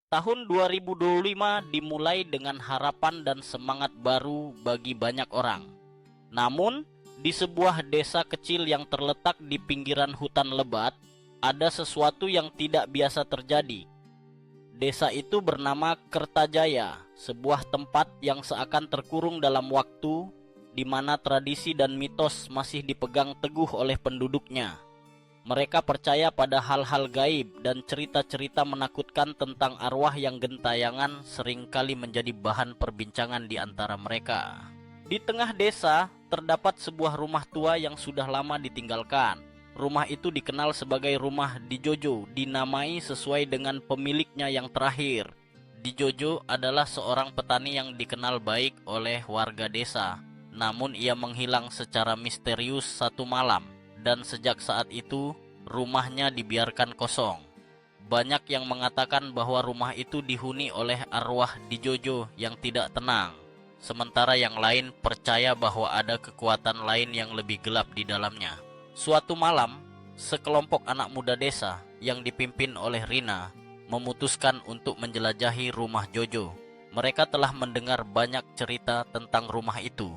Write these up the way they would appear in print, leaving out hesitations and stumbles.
Tahun 2025 dimulai dengan harapan dan semangat baru bagi banyak orang. Namun, di sebuah desa kecil yang terletak di pinggiran hutan lebat, ada sesuatu yang tidak biasa terjadi. Desa itu bernama Kertajaya, sebuah tempat yang seakan terkurung dalam waktu, di mana tradisi dan mitos masih dipegang teguh oleh penduduknya. Mereka percaya pada hal-hal gaib dan cerita-cerita menakutkan tentang arwah yang gentayangan seringkali menjadi bahan perbincangan di antara mereka. Di tengah desa, terdapat sebuah rumah tua yang sudah lama ditinggalkan. Rumah itu dikenal sebagai rumah Dijojo, dinamai sesuai dengan pemiliknya yang terakhir. Dijojo adalah seorang petani yang dikenal baik oleh warga desa. Namun ia menghilang secara misterius satu malam. Dan sejak saat itu, rumahnya dibiarkan kosong. Banyak yang mengatakan bahwa rumah itu dihuni oleh arwah Dijojo yang tidak tenang. Sementara yang lain percaya bahwa ada kekuatan lain yang lebih gelap di dalamnya. Suatu malam, sekelompok anak muda desa yang dipimpin oleh Rina memutuskan untuk menjelajahi rumah Jojo. Mereka telah mendengar banyak cerita tentang rumah itu,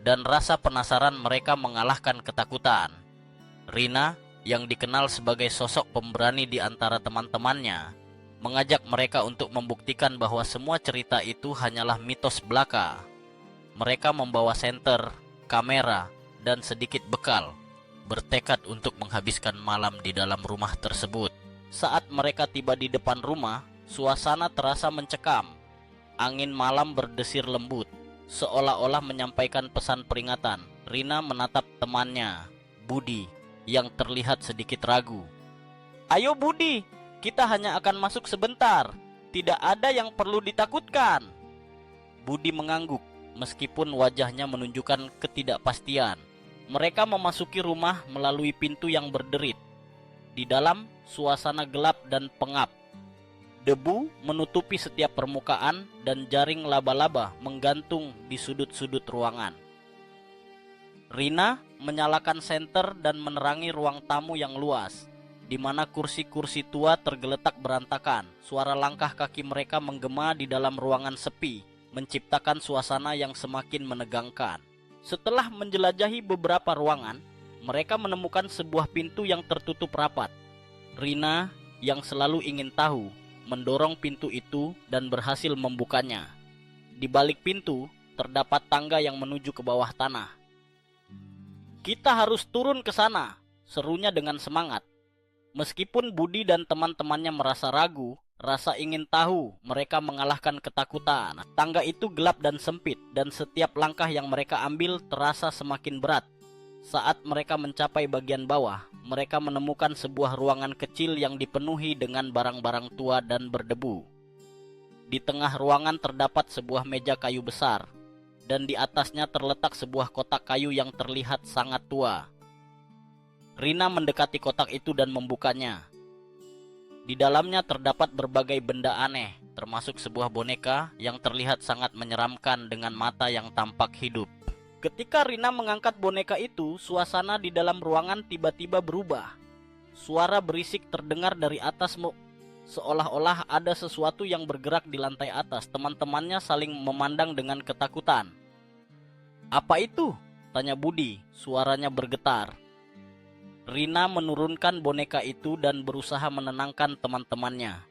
dan rasa penasaran mereka mengalahkan ketakutan. Rina, yang dikenal sebagai sosok pemberani di antara teman-temannya, mengajak mereka untuk membuktikan bahwa semua cerita itu hanyalah mitos belaka. Mereka membawa senter, kamera, dan sedikit bekal, bertekad untuk menghabiskan malam di dalam rumah tersebut. Saat mereka tiba di depan rumah, suasana terasa mencekam. Angin malam berdesir lembut, seolah-olah menyampaikan pesan peringatan. Rina menatap temannya, Budi, yang terlihat sedikit ragu. "Ayo Budi, kita hanya akan masuk sebentar. Tidak ada yang perlu ditakutkan." Budi mengangguk, meskipun wajahnya menunjukkan ketidakpastian. Mereka memasuki rumah melalui pintu yang berderit. Di dalam, suasana gelap dan pengap. Debu menutupi setiap permukaan dan jaring laba-laba menggantung di sudut-sudut ruangan. Rina menyalakan senter dan menerangi ruang tamu yang luas, di mana kursi-kursi tua tergeletak berantakan. Suara langkah kaki mereka menggema di dalam ruangan sepi, menciptakan suasana yang semakin menegangkan. Setelah menjelajahi beberapa ruangan, mereka menemukan sebuah pintu yang tertutup rapat. Rina, yang selalu ingin tahu, mendorong pintu itu dan berhasil membukanya. Di balik pintu, terdapat tangga yang menuju ke bawah tanah. "Kita harus turun ke sana," serunya dengan semangat. Meskipun Budi dan teman-temannya merasa ragu, rasa ingin tahu mereka mengalahkan ketakutan. Tangga itu gelap dan sempit, dan setiap langkah yang mereka ambil terasa semakin berat. Saat mereka mencapai bagian bawah, mereka menemukan sebuah ruangan kecil yang dipenuhi dengan barang-barang tua dan berdebu. Di tengah ruangan terdapat sebuah meja kayu besar, dan di atasnya terletak sebuah kotak kayu yang terlihat sangat tua. Rina mendekati kotak itu dan membukanya. Di dalamnya terdapat berbagai benda aneh, termasuk sebuah boneka yang terlihat sangat menyeramkan dengan mata yang tampak hidup. Ketika Rina mengangkat boneka itu, suasana di dalam ruangan tiba-tiba berubah. Suara berisik terdengar dari atas, seolah-olah ada sesuatu yang bergerak di lantai atas. Teman-temannya saling memandang dengan ketakutan. "Apa itu?" tanya Budi, suaranya bergetar. Rina menurunkan boneka itu dan berusaha menenangkan teman-temannya.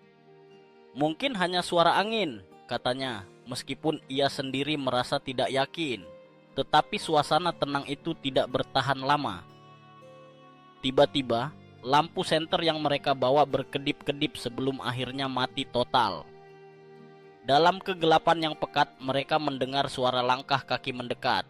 "Mungkin hanya suara angin," katanya, meskipun ia sendiri merasa tidak yakin. Tetapi suasana tenang itu tidak bertahan lama. Tiba-tiba, lampu senter yang mereka bawa berkedip-kedip sebelum akhirnya mati total. Dalam kegelapan yang pekat, mereka mendengar suara langkah kaki mendekat.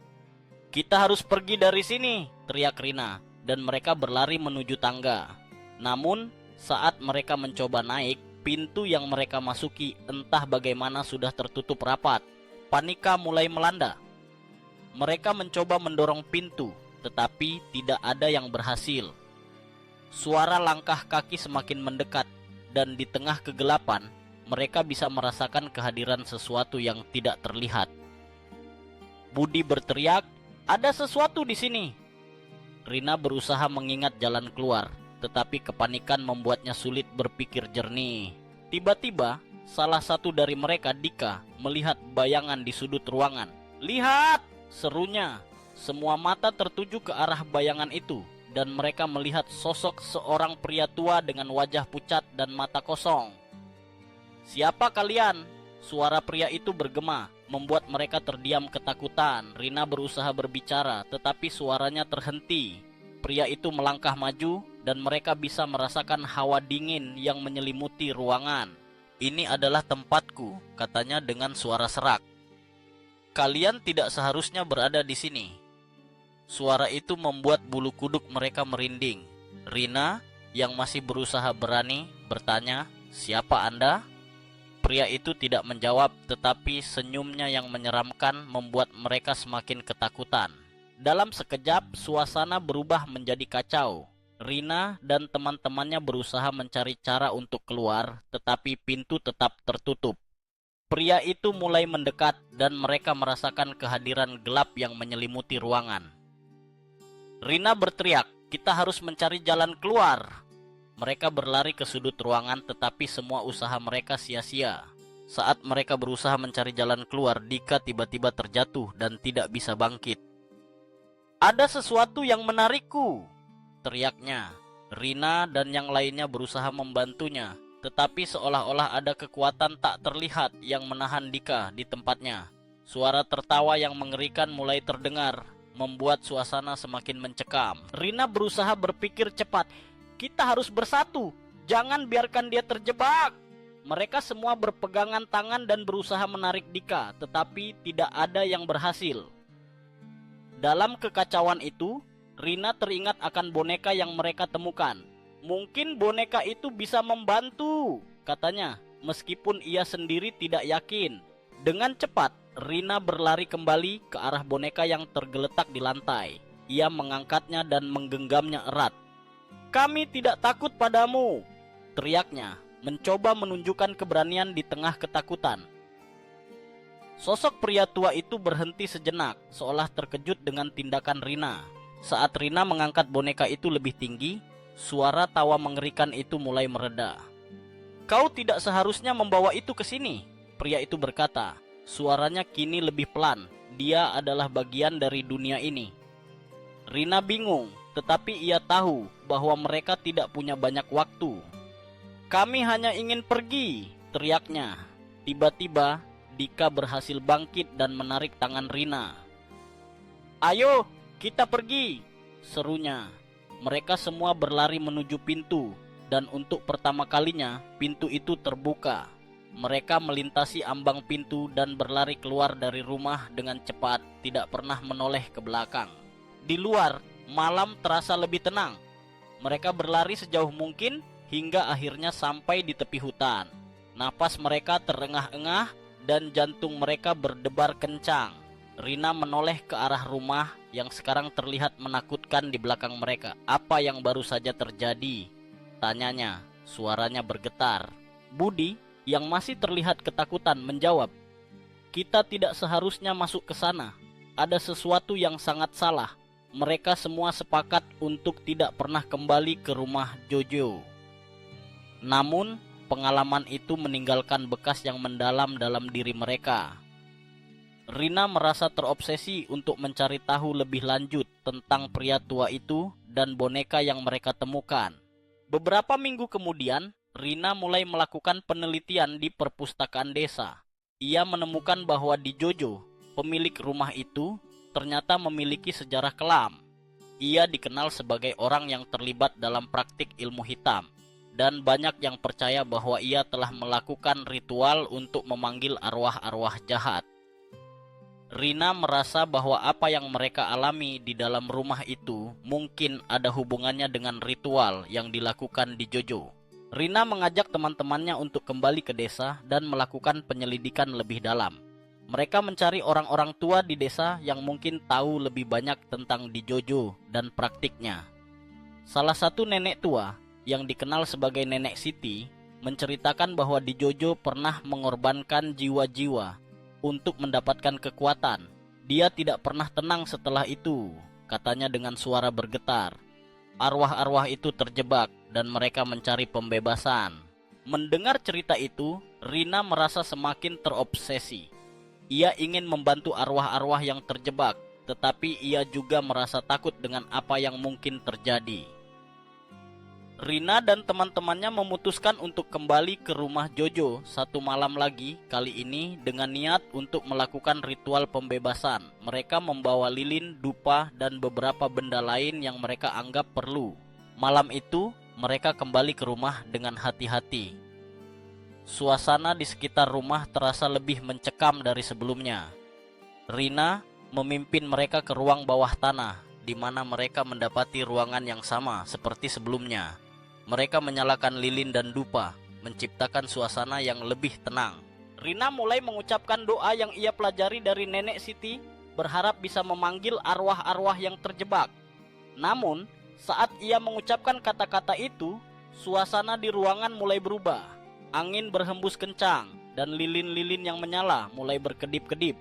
"Kita harus pergi dari sini," teriak Rina, dan mereka berlari menuju tangga. Namun, saat mereka mencoba naik, pintu yang mereka masuki entah bagaimana sudah tertutup rapat. Panika mulai melanda. Mereka mencoba mendorong pintu, tetapi tidak ada yang berhasil. Suara langkah kaki semakin mendekat, dan di tengah kegelapan, mereka bisa merasakan kehadiran sesuatu yang tidak terlihat. Budi berteriak, "Ada sesuatu di sini!" Rina berusaha mengingat jalan keluar, tetapi kepanikan membuatnya sulit berpikir jernih. Tiba-tiba, salah satu dari mereka, Dika, melihat bayangan di sudut ruangan. "Lihat!" serunya. Semua mata tertuju ke arah bayangan itu, dan mereka melihat sosok seorang pria tua dengan wajah pucat dan mata kosong. "Siapa kalian?" Suara pria itu bergema, membuat mereka terdiam ketakutan. Rina berusaha berbicara, tetapi suaranya terhenti. Pria itu melangkah maju, dan mereka bisa merasakan hawa dingin yang menyelimuti ruangan. "Ini adalah tempatku," katanya dengan suara serak. "Kalian tidak seharusnya berada di sini." Suara itu membuat bulu kuduk mereka merinding. Rina, yang masih berusaha berani, bertanya, "Siapa Anda?" Pria itu tidak menjawab, tetapi senyumnya yang menyeramkan membuat mereka semakin ketakutan. Dalam sekejap, suasana berubah menjadi kacau. Rina dan teman-temannya berusaha mencari cara untuk keluar, tetapi pintu tetap tertutup. Pria itu mulai mendekat, dan mereka merasakan kehadiran gelap yang menyelimuti ruangan. Rina berteriak, "Kita harus mencari jalan keluar." Mereka berlari ke sudut ruangan, tetapi semua usaha mereka sia-sia. Saat mereka berusaha mencari jalan keluar, Dika tiba-tiba terjatuh dan tidak bisa bangkit. "Ada sesuatu yang menarikku!" teriaknya. Rina dan yang lainnya berusaha membantunya, tetapi seolah-olah ada kekuatan tak terlihat yang menahan Dika di tempatnya. Suara tertawa yang mengerikan mulai terdengar, membuat suasana semakin mencekam. Rina berusaha berpikir cepat. "Kita harus bersatu, jangan biarkan dia terjebak." Mereka semua berpegangan tangan dan berusaha menarik Dika, tetapi tidak ada yang berhasil. Dalam kekacauan itu, Rina teringat akan boneka yang mereka temukan. "Mungkin boneka itu bisa membantu," katanya, meskipun ia sendiri tidak yakin. Dengan cepat, Rina berlari kembali ke arah boneka yang tergeletak di lantai. Ia mengangkatnya dan menggenggamnya erat. "Kami tidak takut padamu," teriaknya, mencoba menunjukkan keberanian di tengah ketakutan. Sosok pria tua itu berhenti sejenak, seolah terkejut dengan tindakan Rina. Saat Rina mengangkat boneka itu lebih tinggi, suara tawa mengerikan itu mulai mereda. "Kau tidak seharusnya membawa itu ke sini," pria itu berkata. Suaranya kini lebih pelan. Dia adalah bagian dari dunia ini. Rina bingung, tetapi ia tahu bahwa mereka tidak punya banyak waktu. "Kami hanya ingin pergi," teriaknya. Tiba-tiba, Dika berhasil bangkit dan menarik tangan Rina. "Ayo, kita pergi," serunya. Mereka semua berlari menuju pintu, dan untuk pertama kalinya, pintu itu terbuka. Mereka melintasi ambang pintu dan berlari keluar dari rumah dengan cepat, tidak pernah menoleh ke belakang. Di luar, malam terasa lebih tenang. Mereka berlari sejauh mungkin hingga akhirnya sampai di tepi hutan. Napas mereka terengah-engah dan jantung mereka berdebar kencang. Rina menoleh ke arah rumah yang sekarang terlihat menakutkan di belakang mereka. "Apa yang baru saja terjadi?" tanyanya, suaranya bergetar. Budi, yang masih terlihat ketakutan, menjawab, "Kita tidak seharusnya masuk ke sana. Ada sesuatu yang sangat salah." Mereka semua sepakat untuk tidak pernah kembali ke rumah Jojo. Namun, pengalaman itu meninggalkan bekas yang mendalam dalam diri mereka. Rina merasa terobsesi untuk mencari tahu lebih lanjut tentang pria tua itu dan boneka yang mereka temukan. Beberapa minggu kemudian, Rina mulai melakukan penelitian di perpustakaan desa. Ia menemukan bahwa di Jojo, pemilik rumah itu ternyata memiliki sejarah kelam. Ia dikenal sebagai orang yang terlibat dalam praktik ilmu hitam, dan banyak yang percaya bahwa ia telah melakukan ritual untuk memanggil arwah-arwah jahat. Rina merasa bahwa apa yang mereka alami di dalam rumah itu mungkin ada hubungannya dengan ritual yang dilakukan di Jojo. Rina mengajak teman-temannya untuk kembali ke desa dan melakukan penyelidikan lebih dalam. Mereka mencari orang-orang tua di desa yang mungkin tahu lebih banyak tentang di Jojo dan praktiknya. Salah satu nenek tua yang dikenal sebagai Nenek Siti menceritakan bahwa di Jojo pernah mengorbankan jiwa-jiwa untuk mendapatkan kekuatan. Dia tidak pernah tenang setelah itu, katanya dengan suara bergetar. Arwah-arwah itu terjebak dan mereka mencari pembebasan. Mendengar cerita itu, Rina merasa semakin terobsesi. Ia ingin membantu arwah-arwah yang terjebak, tetapi ia juga merasa takut dengan apa yang mungkin terjadi. Rina dan teman-temannya memutuskan untuk kembali ke rumah Jojo satu malam lagi, kali ini dengan niat untuk melakukan ritual pembebasan. Mereka membawa lilin, dupa, dan beberapa benda lain yang mereka anggap perlu. Malam itu, mereka kembali ke rumah dengan hati-hati. Suasana di sekitar rumah terasa lebih mencekam dari sebelumnya. Rina memimpin mereka ke ruang bawah tanah, di mana mereka mendapati ruangan yang sama seperti sebelumnya. Mereka menyalakan lilin dan dupa, menciptakan suasana yang lebih tenang. Rina mulai mengucapkan doa yang ia pelajari dari Nenek Siti, berharap bisa memanggil arwah-arwah yang terjebak. Namun, saat ia mengucapkan kata-kata itu, suasana di ruangan mulai berubah. Angin berhembus kencang, dan lilin-lilin yang menyala mulai berkedip-kedip.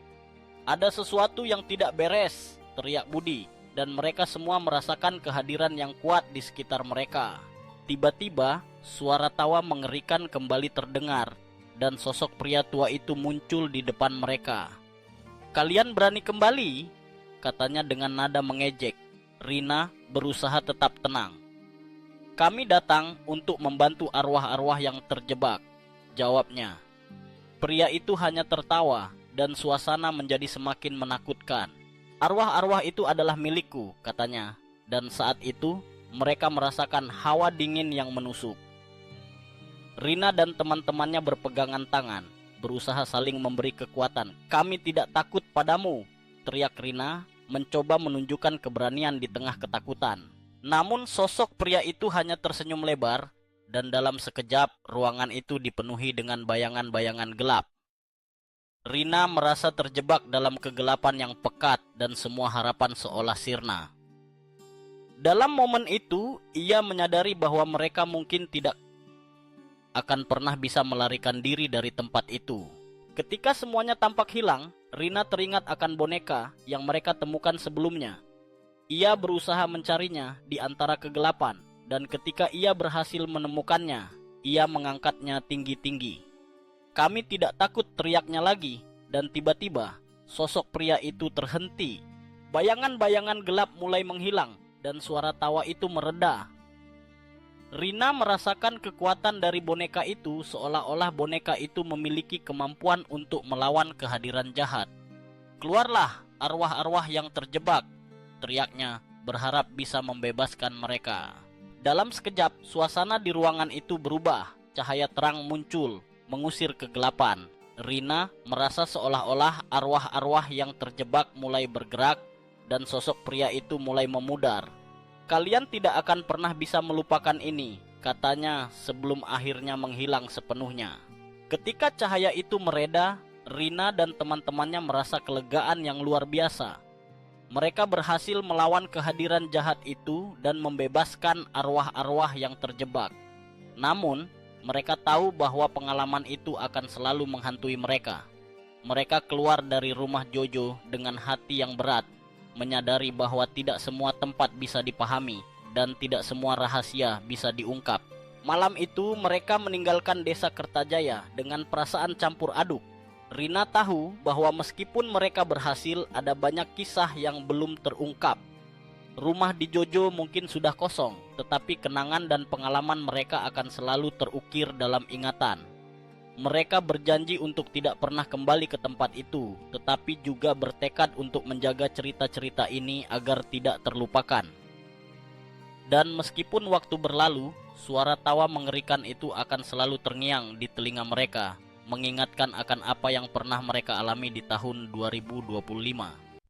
Ada sesuatu yang tidak beres, teriak Budi, dan mereka semua merasakan kehadiran yang kuat di sekitar mereka. Tiba-tiba, suara tawa mengerikan kembali terdengar, dan sosok pria tua itu muncul di depan mereka. "Kalian berani kembali?" katanya dengan nada mengejek. Rina berusaha tetap tenang. "Kami datang untuk membantu arwah-arwah yang terjebak," jawabnya. Pria itu hanya tertawa, dan suasana menjadi semakin menakutkan. "Arwah-arwah itu adalah milikku," katanya, dan saat itu mereka merasakan hawa dingin yang menusuk. Rina dan teman-temannya berpegangan tangan, berusaha saling memberi kekuatan. "Kami tidak takut padamu," teriak Rina, mencoba menunjukkan keberanian di tengah ketakutan. Namun sosok pria itu hanya tersenyum lebar, dan dalam sekejap ruangan itu dipenuhi dengan bayangan-bayangan gelap. Rina merasa terjebak dalam kegelapan yang pekat dan semua harapan seolah sirna. Dalam momen itu, ia menyadari bahwa mereka mungkin tidak akan pernah bisa melarikan diri dari tempat itu. Ketika semuanya tampak hilang, Rina teringat akan boneka yang mereka temukan sebelumnya. Ia berusaha mencarinya di antara kegelapan, dan ketika ia berhasil menemukannya, ia mengangkatnya tinggi-tinggi. "Kami tidak takut," teriaknya lagi, dan tiba-tiba sosok pria itu terhenti. Bayangan-bayangan gelap mulai menghilang, dan suara tawa itu mereda. Rina merasakan kekuatan dari boneka itu, seolah-olah boneka itu memiliki kemampuan untuk melawan kehadiran jahat. "Keluarlah, arwah-arwah yang terjebak," teriaknya, berharap bisa membebaskan mereka. Dalam sekejap, suasana di ruangan itu berubah. Cahaya terang muncul, mengusir kegelapan. Rina merasa seolah-olah arwah-arwah yang terjebak mulai bergerak, dan sosok pria itu mulai memudar. "Kalian tidak akan pernah bisa melupakan ini," katanya sebelum akhirnya menghilang sepenuhnya. Ketika cahaya itu mereda, Rina dan teman-temannya merasa kelegaan yang luar biasa. Mereka berhasil melawan kehadiran jahat itu dan membebaskan arwah-arwah yang terjebak. Namun, mereka tahu bahwa pengalaman itu akan selalu menghantui mereka. Mereka keluar dari rumah Jojo dengan hati yang berat, menyadari bahwa tidak semua tempat bisa dipahami dan tidak semua rahasia bisa diungkap. Malam itu mereka meninggalkan desa Kertajaya dengan perasaan campur aduk. Rina tahu bahwa meskipun mereka berhasil, ada banyak kisah yang belum terungkap. Rumah di Jojo mungkin sudah kosong, tetapi kenangan dan pengalaman mereka akan selalu terukir dalam ingatan. Mereka berjanji untuk tidak pernah kembali ke tempat itu, tetapi juga bertekad untuk menjaga cerita-cerita ini agar tidak terlupakan. Dan meskipun waktu berlalu, suara tawa mengerikan itu akan selalu terngiang di telinga mereka, mengingatkan akan apa yang pernah mereka alami di tahun 2025.